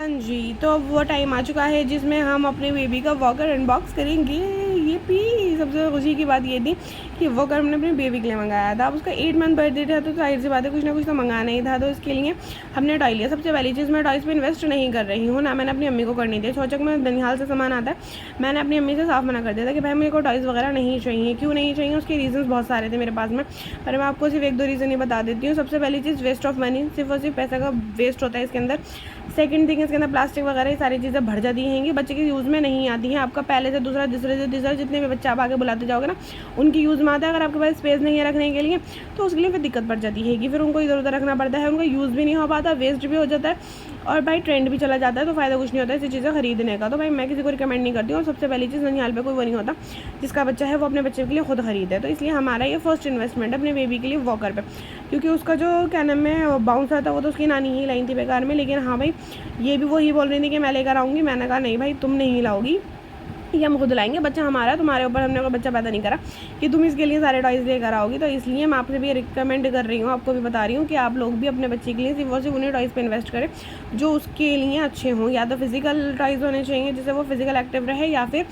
हाँ जी, तो अब वो टाइम आ चुका है जिसमें हम अपने बेबी का वॉकर अनबॉक्स करेंगे। ये पी सबसे खुशी की बात ये थी कि वॉकर हमने अपने बेबी के लिए मंगाया था। अब उसका 8 मंथ बर्थडे था, तो जाहिर सी बात है कुछ ना कुछ तो मंगाना ही था। तो इसके लिए हमने टॉय लिया। सबसे पहली चीज़, मैं टॉयज़ पे इन्वेस्ट नहीं कर रही हूँ ना, मैंने अपनी अम्मी को करनी थी। सोचक में ननिहाल से सामान आता है, मैंने अपनी अम्मी से साफ मना कर दिया था कि भाई मेरे को टॉयज़ वगैरह नहीं चाहिए। क्यों नहीं चाहिए, उसके रीज़न्स बहुत सारे थे मेरे पास में, पर मैं आपको सिर्फ 1-2 रीज़न ही बता देती हूँ। सबसे पहली चीज़, वेस्ट ऑफ मनी, सिर्फ और सिर्फ पैसा का वेस्ट होता है इसके अंदर। सेकंड थिंग, इसके अंदर प्लास्टिक वगैरह ये सारी चीज़ें भर जाती हैं, बच्चे के यूज़ में नहीं आती हैं। आपका पहले से दूसरा, तीसरे से तीसरा, जितने भी बच्चे आप आगे बुलाते जाओगे ना, उनकी यूज़ में आता है। अगर आपके पास स्पेस नहीं है रखने के लिए, तो उसके लिए फिर दिक्कत पड़ जाती है कि फिर उनको इधर उधर रखना पड़ता है, उनका यूज़ भी नहीं हो पाता, वेस्ट भी हो जाता है, और भाई ट्रेंड भी चला जाता है, तो फ़ायदा कुछ नहीं होता ऐसी चीज़ें खरीदने का। तो भाई मैं किसी को रिकमेंड नहीं करती हूँ। और सबसे पहली चीज़, ननिहाल पे कोई वो नहीं होता जिसका बच्चा है वो अपने बच्चे के लिए खुद खरीदे। तो इसलिए हमारा ये फर्स्ट इन्वेस्टमेंट है अपने बेबी के लिए वॉकर पे, क्योंकि उसका जो क्या नाम है बाउंसर था वो तो उसकी नानी ही लाई थी बेकार में। लेकिन हाँ भाई, ये भी वही बोल रही थी कि मैं लेकर आऊँगी। मैंने कहा नहीं भाई, तुम नहीं लाओगी, ये हम खुद लाएंगे, बच्चा हमारा है, तुम्हारे ऊपर हमने कोई बच्चा पैदा नहीं करा कि तुम इसके लिए सारे टॉयज़ लेकर आओगी। तो इसलिए मैं आपसे भी रिकमेंड कर रही हूँ, आपको भी बता रही हूँ कि आप लोग भी अपने बच्चे के लिए सिर्फ और सिर्फ उन्हीं टॉयज़ पे इन्वेस्ट करें जो उसके लिए अच्छे हों। या तो फिजिकल टॉयज़ होने चाहिए जिससे वो फिजिकल एक्टिव रहे, या फिर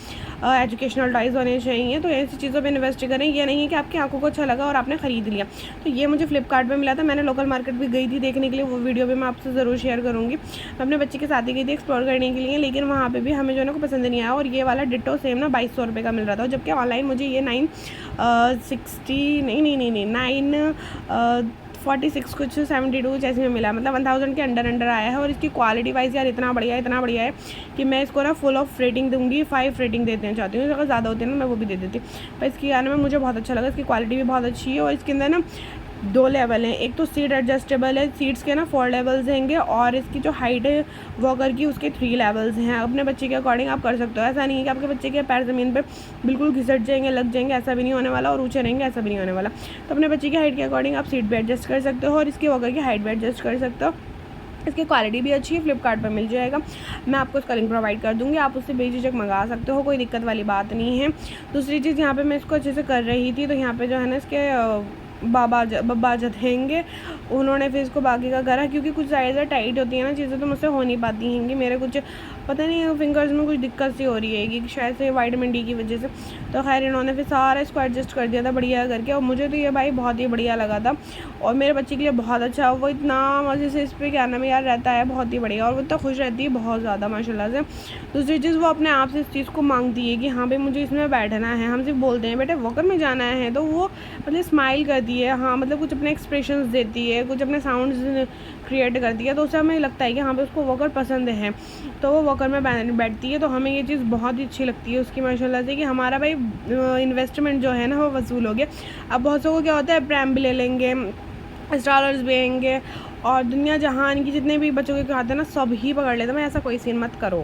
एजुकेशनल टॉयज़ होने चाहिए। तो ऐसी चीज़ों पर इन्वेस्ट करें। ये नहीं है कि आपकी आंखों को अच्छा लगा और आपने ख़रीद लिया। तो ये मुझे फ्लिपकार्ट पर मिला था, मैंने लोकल मार्केट भी गई थी देखने के लिए, वो वीडियो भी मैं आपसे ज़रूर शेयर करूँगी। मैं अपने बच्चे के साथ ही गई थी एक्सप्लोर करने के लिए, लेकिन वहाँ पर भी हमें जो है ना को पसंद नहीं आया। और ये वाला डिट्टो सेम ना 2200 रुपये का मिल रहा था, जबकि ऑनलाइन मुझे ये 960 नहीं 946 कुछ 72 जैसे में मिला, मतलब 1000 के अंडर आया है। और इसकी क्वालिटी वाइज यार इतना बढ़िया है कि मैं इसको ना फुल ऑफ रेटिंग दूंगी, 5 रेटिंग देना चाहती हूँ। अगर ज़्यादा होते हैं ना मैं वो भी दे देती, पर इसकी आने में मुझे बहुत अच्छा लगा। इसकी क्वालिटी भी बहुत अच्छी है, और इसके अंदर ना 2 लेवल हैं। एक तो सीट एडजस्टेबल है, सीट्स के ना 4 लेवल्स हैंगे, और इसकी जो हाइट है वॉकर की उसके 3 लेवल्स हैं। अपने बच्चे के अकॉर्डिंग आप कर सकते हो। ऐसा नहीं है कि आपके बच्चे के पैर ज़मीन पे बिल्कुल घिसट जाएंगे, लग जाएंगे, ऐसा भी नहीं होने वाला, और ऊँचे रहेंगे, ऐसा भी नहीं होने वाला। तो अपने बच्चे की हाइट के अकॉर्डिंग आप सीट भी एडजस्ट कर सकते हो, और इसके वॉकर की हाइट भी एडजस्ट कर सकते हो। इसकी क्वालिटी भी अच्छी है, फ्लिपकार्ट पर मिल जाएगा, मैं आपको इसका लिंक प्रोवाइड कर दूँगी, आप उससे बेझिझक मंगा सकते हो, कोई दिक्कत वाली बात नहीं है। दूसरी चीज़, यहाँ पे मैं इसको अच्छे से कर रही थी, तो यहाँ पे जो है ना इसके बब्बा जतेंगे, उन्होंने फिर इसको बाकी का करा, क्योंकि कुछ ज़्यादा टाइट होती है ना चीज़ें, तो मुझसे हो नहीं पाती हैं कि मेरे कुछ पता नहीं फिंगर्स में कुछ दिक्कत सी हो रही है कि शायद से विटामिन डी की वजह से। तो खैर इन्होंने फिर सारा इसको एडजस्ट कर दिया था बढ़िया करके, और मुझे तो ये भाई बहुत ही बढ़िया लगा था, और मेरे बच्चे के लिए बहुत अच्छा। वो इतना मज़े से इस पर क्या नाम यार रहता है, बहुत ही बढ़िया, और वो इतना खुश रहती है बहुत ज़्यादा माशाल्लाह से। दूसरी चीज़, वो अपने आप से इस चीज़ को मांगती है कि हाँ भाई मुझे इसमें बैठना है। हम सिर्फ बोलते हैं बेटे वॉकर में जाना है, तो वो मतलब स्माइल करती है, हाँ मतलब कुछ अपने एक्सप्रेशंस देती है, कुछ अपने साउंड्स क्रिएट करती है, तो उससे हमें लगता है कि हाँ भाई उसको वॉकर पसंद है, तो वो वॉकर में बैठती है। तो हमें ये चीज़ बहुत ही अच्छी लगती है उसकी माशाल्लाह से, कि हमारा भाई इन्वेस्टमेंट जो है ना वो वसूल हो गया। अब बहुत सौ को क्या होता है, प्रैम भी ले लेंगे, स्ट्रॉलर्स भी आएंगे, और दुनिया जहान की जितने भी बच्चों के खाते हैं ना सब ही पकड़ लेते हैं। मैं ऐसा कोई सीन मत करो।